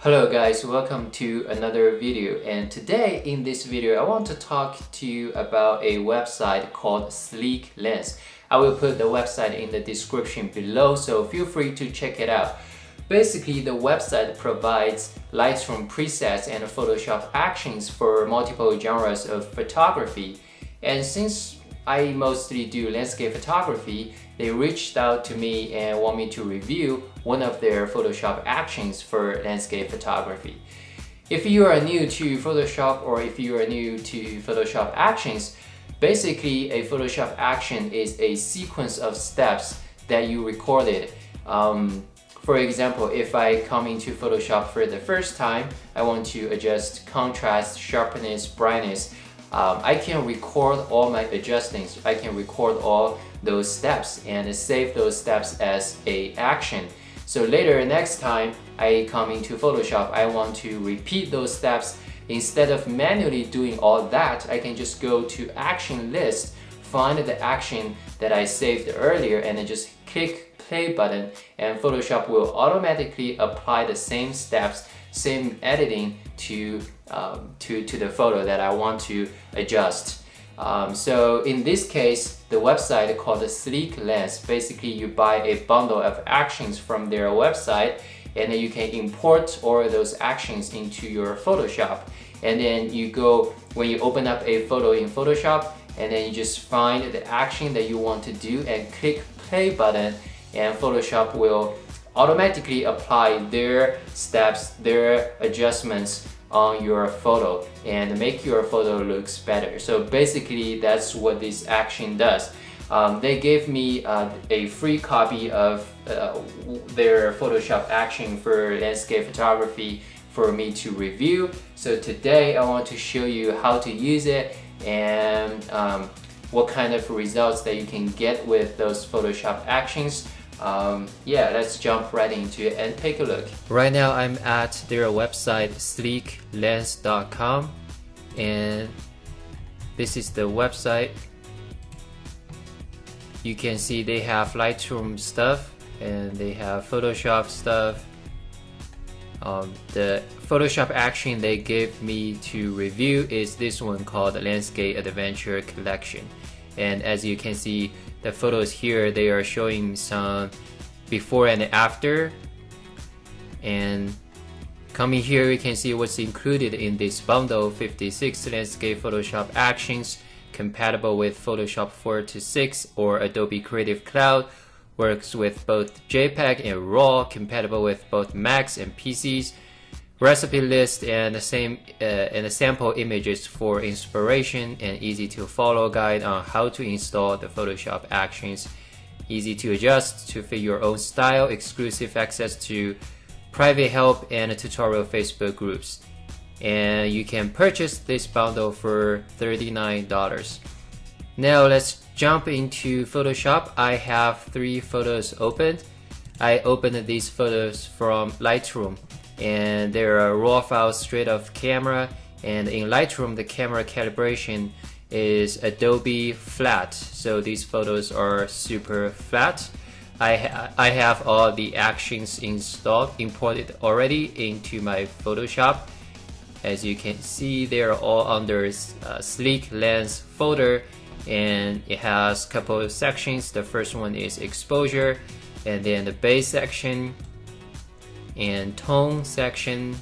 Hello guys, welcome to another video, and today in this video I want to talk to you about a website called SleekLens. I will put the website in the description below, so feel free to check it out. Basically, the website provides Lightroom presets and Photoshop actions for multiple genres of photography. And since I mostly do landscape photography, they reached out to me and want me to review one of their Photoshop actions for landscape photography. If you are new to Photoshop or if you are new to Photoshop actions, basically a Photoshop action is a sequence of steps that you recorded. For example, if I come into Photoshop for the first time, I want to adjust contrast, sharpness, brightness. I can record all my adjustments. I can record all those steps and save those steps as a action. So later, next time I come into Photoshop, I want to repeat those steps. Instead of manually doing all that, I can just go to action list, find the action that I saved earlier, and then just click play button, and Photoshop will automatically apply the same steps, same editing to the photo that I want to adjust. So in this case, the website called SleekLens, basically you buy a bundle of actions from their website, and then you can import all those actions into your Photoshop. And then you go, when you open up a photo in Photoshop, and then you just find the action that you want to do and click play button, and Photoshop will automatically apply their steps, their adjustments on your photo and make your photo looks better. So basically that's what this action does. They gave me a free copy of their Photoshop action for landscape photography for me to review. So today I want to show you how to use it and what kind of results that you can get with those Photoshop actions. Yeah, let's jump right into it and take a look. Right now I'm at their website SleekLens.com, and this is the website. You can see they have Lightroom stuff and they have Photoshop stuff. The Photoshop action they gave me to review is this one called Landscape Adventure Collection. And as you can see, the photos here, they are showing some before and after. And coming here, you can see what's included in this bundle: 56 landscape Photoshop actions compatible with Photoshop 4 to 6 or Adobe Creative Cloud, works with both JPEG and RAW, compatible with both Macs and PCs. Recipe list and the sample images for inspiration, and easy to follow guide on how to install the Photoshop actions. Easy to adjust to fit your own style, exclusive access to private help and tutorial Facebook groups. And you can purchase this bundle for $39. Now let's jump into Photoshop. I have 3 photos opened. I opened these photos from Lightroom, and there are raw files straight off camera, and in Lightroom the camera calibration is Adobe flat, so these photos are super flat. I have all the actions imported already into my Photoshop. As you can see, they are all under SleekLens folder, and it has a couple of sections. The first one is exposure, and then the base section and tone section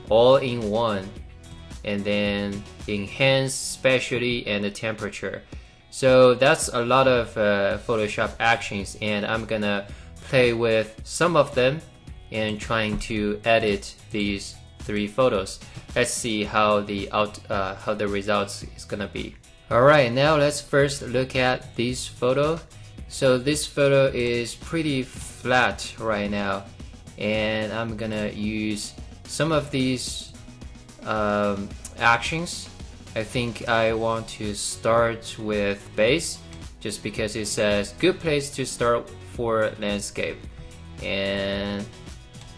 all in one, and then enhance, specialty, and the temperature. So that's a lot of Photoshop actions, and I'm gonna play with some of them and trying to edit these 3 photos. Let's see how the results is gonna be. Alright, now let's first look at this photo. So this photo is pretty flat right now, and I'm gonna use some of these actions. I think I want to start with base, just because it says good place to start for landscape, and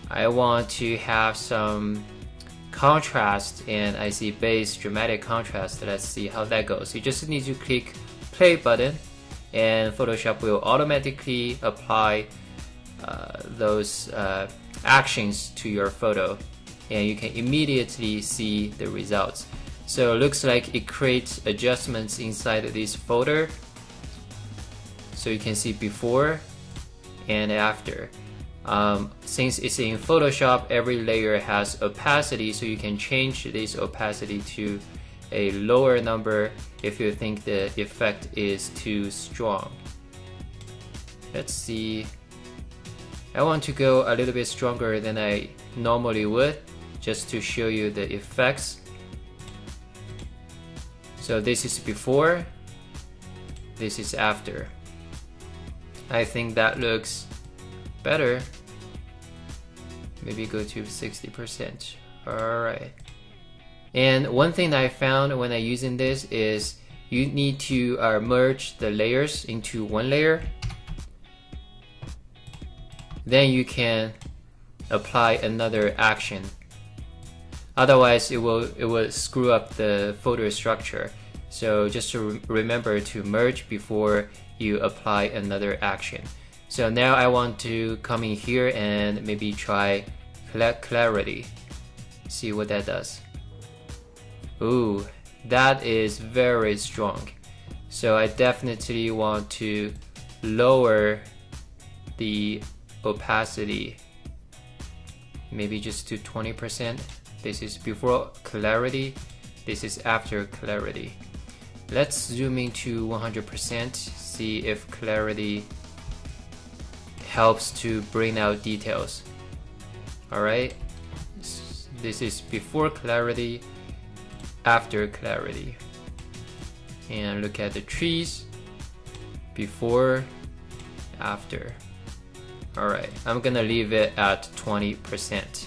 I want to have some contrast, and I see base dramatic contrast. Let's see how that goes. You just need to click play button, and Photoshop will automatically apply those actions to your photo, and you can immediately see the results. So it looks like it creates adjustments inside this folder. So you can see before and after. Since it's in Photoshop, every layer has opacity, so you can change this opacity to a lower number if you think the effect is too strong. Let's see. I want to go a little bit stronger than I normally would, just to show you the effects. So this is before, this is after. I think that looks better. Maybe go to 60%. Alright. And one thing that I found when I'm using this is you need to merge the layers into one layer. Then you can apply another action. Otherwise, it will screw up the photo structure. So just to remember to merge before you apply another action. So now I want to come in here and maybe try clarity. See what that does. Ooh, that is very strong. So I definitely want to lower the opacity, maybe just to 20%. This is before clarity, this is after clarity. Let's zoom into 100%, see if clarity helps to bring out details. Alright, this is before clarity, after clarity. And look at the trees, before, after. Alright, I'm gonna leave it at 20%.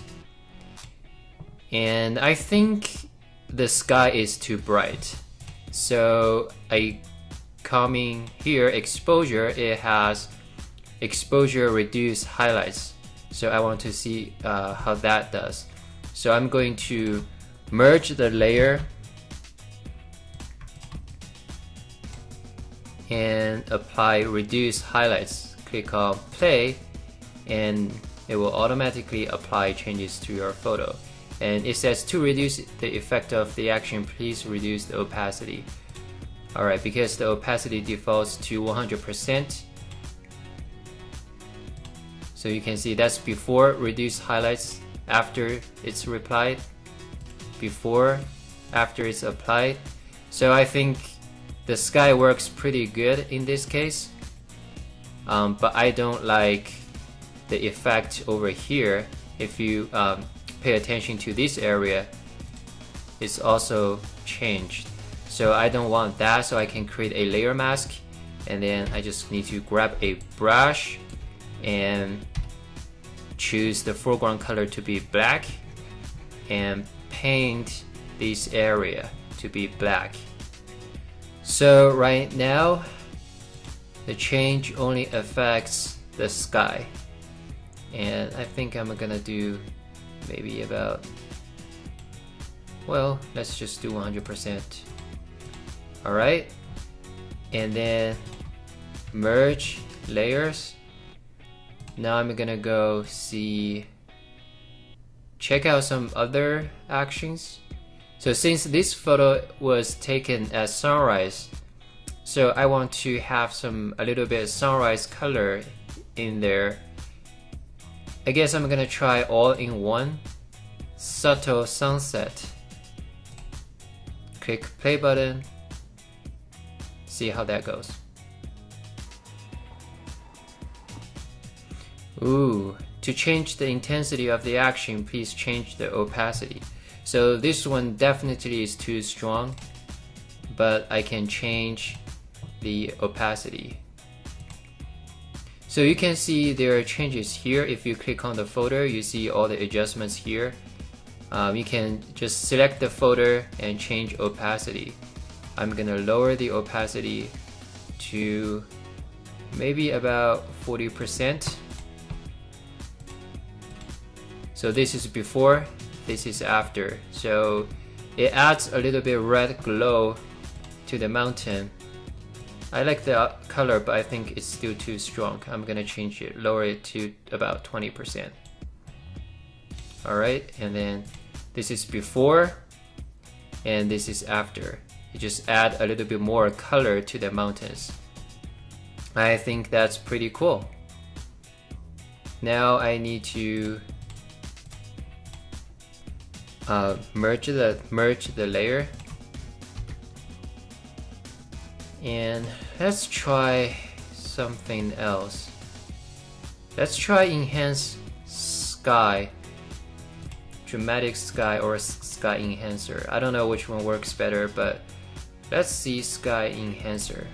And I think the sky is too bright. So I come in here, exposure, it has exposure reduce highlights. So I want to see how that does. So I'm going to merge the layer and apply reduce highlights. Click on play and it will automatically apply changes to your photo. And it says to reduce the effect of the action, please reduce the opacity. Alright, because the opacity defaults to 100%. So you can see that's before reduce highlights, after it's applied, before, after it's applied. So I think the sky works pretty good in this case. But I don't like the effect over here. If you pay attention to this area, it's also changed. So I don't want that, so I can create a layer mask, and then I just need to grab a brush and choose the foreground color to be black and paint this area to be black. So right now the change only affects the sky, and I think I'm gonna do maybe about, well, let's just do 100%. Alright, and then merge layers. Now I'm gonna go check out some other actions. So since this photo was taken at sunrise, so I want to have a little bit of sunrise color in there. I guess I'm gonna try all in one, subtle sunset. Click play button, see how that goes. Ooh, to change the intensity of the action, please change the opacity. So this one definitely is too strong, but I can change the opacity. So you can see there are changes here. If you click on the photo, you see all the adjustments here. You can just select the photo and change opacity. I'm gonna lower the opacity to maybe about 40%. So this is before, this is after. So it adds a little bit red glow to the mountain. I like the color, but I think it's still too strong. I'm gonna change it, lower it to about 20%. All right, and then this is before and this is after. You just add a little bit more color to the mountains. I think that's pretty cool. Now I need to merge the layer, and let's try something else. Let's try enhance sky, dramatic sky, or sky enhancer. I don't know which one works better, but let's see sky enhancer.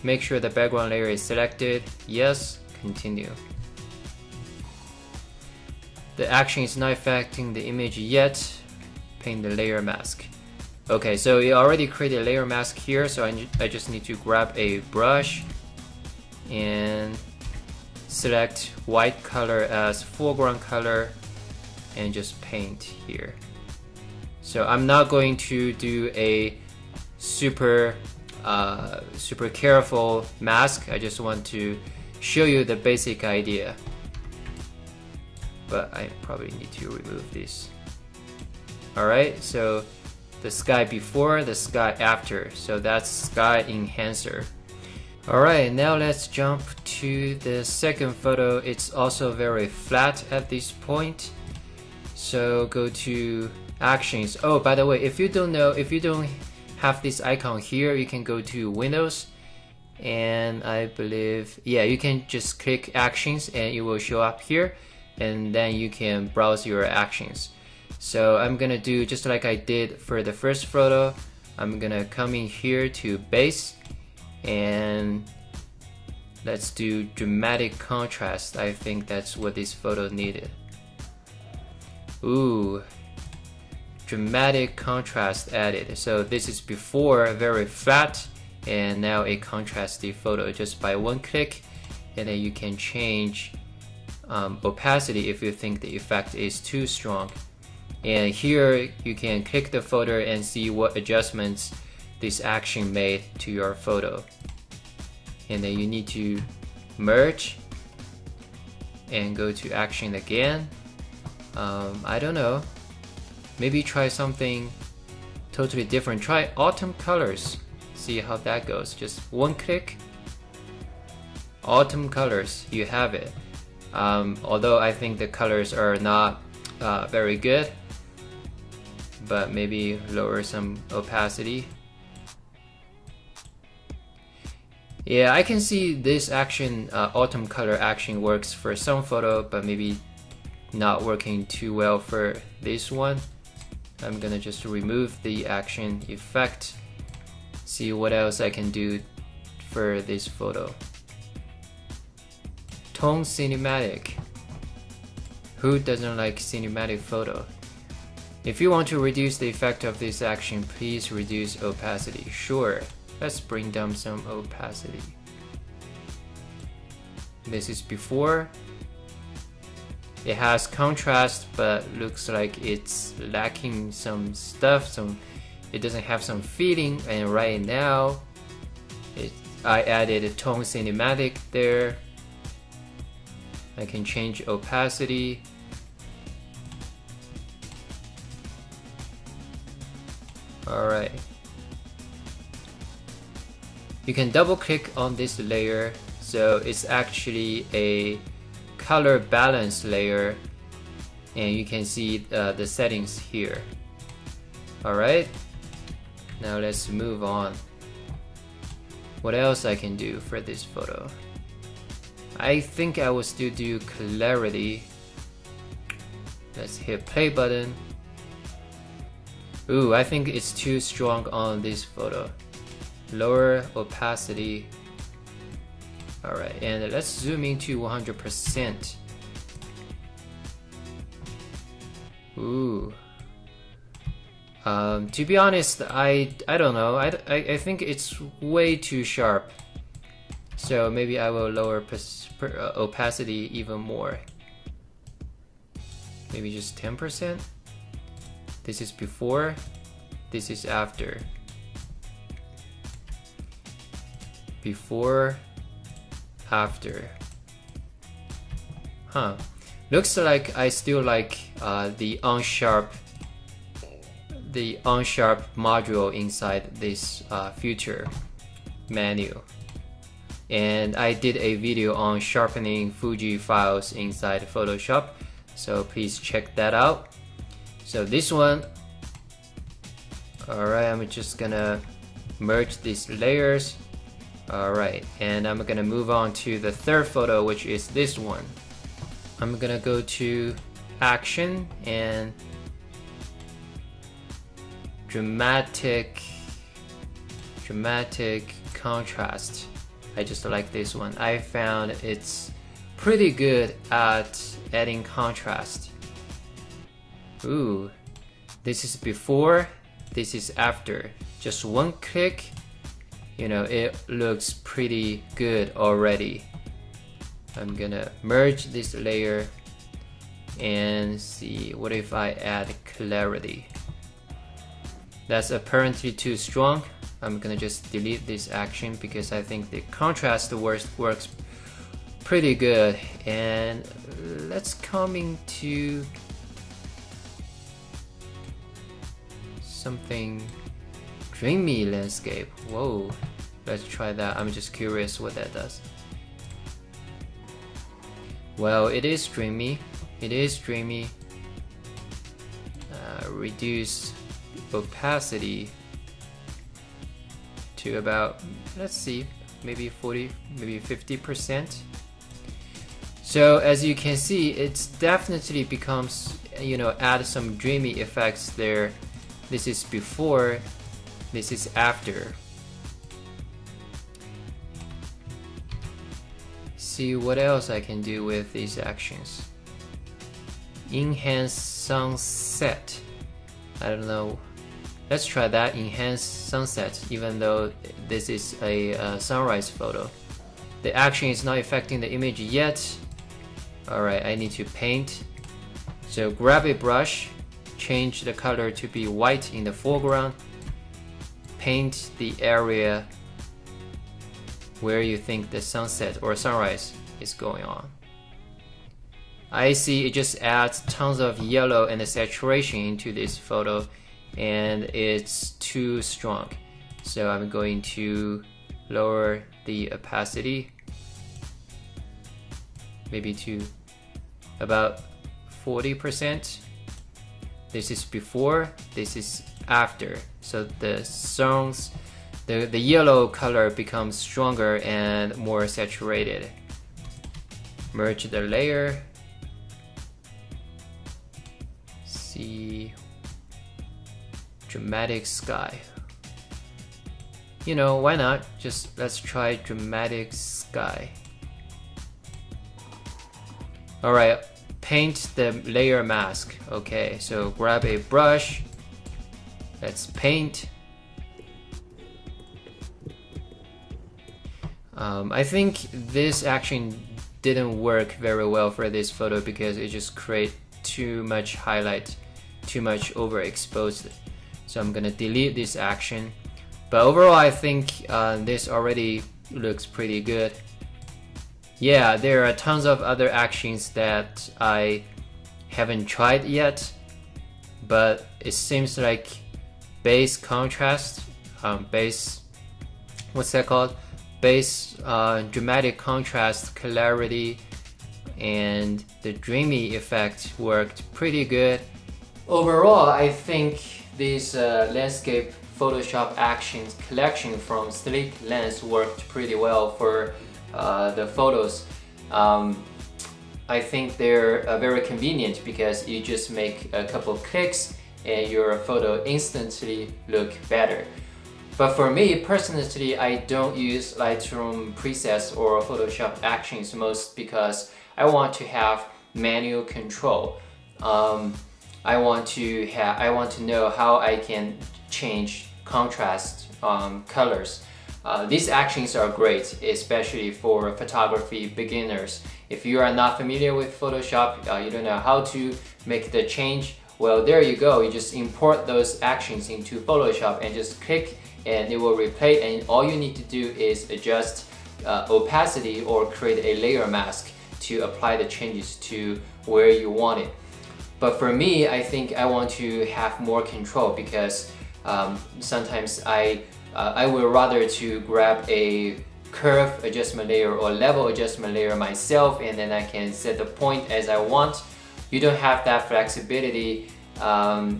Make sure the background layer is selected. Yes, continue. The action is not affecting the image yet. Paint the layer mask. Okay, so you already created a layer mask here, so I just need to grab a brush and select white color as foreground color and just paint here. So I'm not going to do a super careful mask. I just want to show you the basic idea. But I probably need to remove this. Alright, so the sky before, the sky after. So that's sky enhancer. Alright, now let's jump to the second photo. It's also very flat at this point. So go to actions. Oh, by the way, if you don't have this icon here, you can go to Windows, and I believe, yeah, you can just click actions and it will show up here, and then you can browse your actions. So I'm gonna do just like I did for the first photo. I'm gonna come in here to base, and let's do dramatic contrast. I think that's what this photo needed. Ooh, dramatic contrast added. So this is before, very flat, and now a contrasty photo just by one click, and then you can change opacity if you think the effect is too strong. And here you can click the photo and see what adjustments this action made to your photo. And then you need to merge and go to action again. I don't know, maybe try something totally different. Try autumn colors, see how that goes. Just one click, autumn colors, you have it. Although I think the colors are not very good, but maybe lower some opacity. Yeah, I can see this action, autumn color action works for some photo, but maybe not working too well for this one. I'm gonna just remove the action effect, see what else I can do for this photo. Tone cinematic. Who doesn't like cinematic photo? If you want to reduce the effect of this action, please reduce opacity. Sure, let's bring down some opacity. This is before. It has contrast, but looks like it's lacking some stuff. It doesn't have some feeling. And right now, I added a tone cinematic there. I can change opacity. Alright. You can double click on this layer, so it's actually a color balance layer, and you can see the settings here. Alright, now let's move on. What else I can do for this photo? I think I will still do clarity. Let's hit play button. Ooh, I think it's too strong on this photo. Lower opacity. Alright, and let's zoom into 100%. Ooh. To be honest, I don't know. I think it's way too sharp. So maybe I will lower opacity even more. Maybe just 10%. This is before, this is after. Before, after. Huh. Looks like I still like the unsharp module inside this Future menu. And I did a video on sharpening Fuji files inside Photoshop, so please check that out. So this one, alright, I'm just gonna merge these layers. Alright, and I'm gonna move on to the third photo, which is this one. I'm gonna go to Action and Dramatic Contrast. I just like this one. I found it's pretty good at adding contrast. Ooh, this is before, this is after. Just one click, you know, it looks pretty good already. I'm gonna merge this layer and see what if I add clarity. That's apparently too strong. I'm gonna just delete this action because I think the contrast works pretty good. And let's come into something dreamy landscape. Whoa, let's try that. I'm just curious what that does. Well, it is dreamy. It is dreamy. Reduce opacity to about, let's see, maybe 40, maybe 50%. So as you can see, it's definitely becomes, you know, add some dreamy effects there. This is before, this is after. See what else I can do with these actions. Enhance sunset. I don't know. Let's try that, enhance sunset, even though this is a sunrise photo. The action is not affecting the image yet. Alright, I need to paint. So grab a brush, change the color to be white in the foreground, paint the area where you think the sunset or sunrise is going on. I see it just adds tons of yellow and the saturation into this photo, and it's too strong. So I'm going to lower the opacity, maybe to about 40%. This is before, this is after. So the yellow color becomes stronger and more saturated. Merge the layer. See, dramatic sky. You know, why not? Just let's try dramatic sky. Alright, paint the layer mask. Okay, so grab a brush. Let's paint. I think this action didn't work very well for this photo because it just creates too much highlight, too much overexposed. So I'm gonna delete this action. But overall, I think this already looks pretty good. Yeah, there are tons of other actions that I haven't tried yet, but it seems like base contrast, what's that called? Base dramatic contrast, clarity, and the dreamy effect worked pretty good. Overall, I think this landscape Photoshop actions collection from SleekLens worked pretty well for the photos. I think they're very convenient because you just make a couple of clicks and your photo instantly look better. But for me personally, I don't use Lightroom presets or Photoshop actions most because I want to have manual control. I want to know how I can change contrast colors. These actions are great, especially for photography beginners. If you are not familiar with Photoshop, you don't know how to make the change, well, there you go. You just import those actions into Photoshop and just click and it will replay, and all you need to do is adjust opacity or create a layer mask to apply the changes to where you want it. But for me, I think I want to have more control because sometimes I would rather to grab a curve adjustment layer or level adjustment layer myself, and then I can set the point as I want. You don't have that flexibility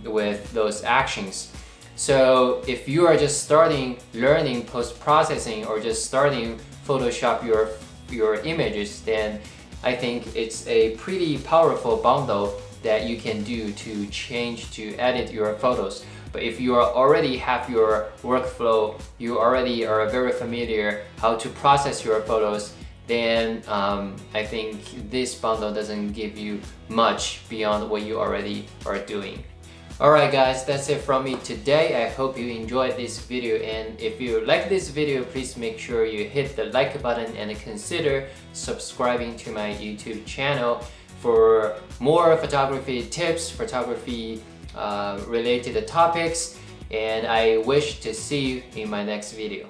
with those actions. So if you are just starting learning post-processing or just starting Photoshop your images, then I think it's a pretty powerful bundle that you can do to edit your photos. But if you already have your workflow, you already are very familiar how to process your photos, then I think this bundle doesn't give you much beyond what you already are doing. Alright guys, that's it from me today. I hope you enjoyed this video, and if you like this video, please make sure you hit the like button and consider subscribing to my YouTube channel for more photography tips, photography related topics, and I wish to see you in my next video.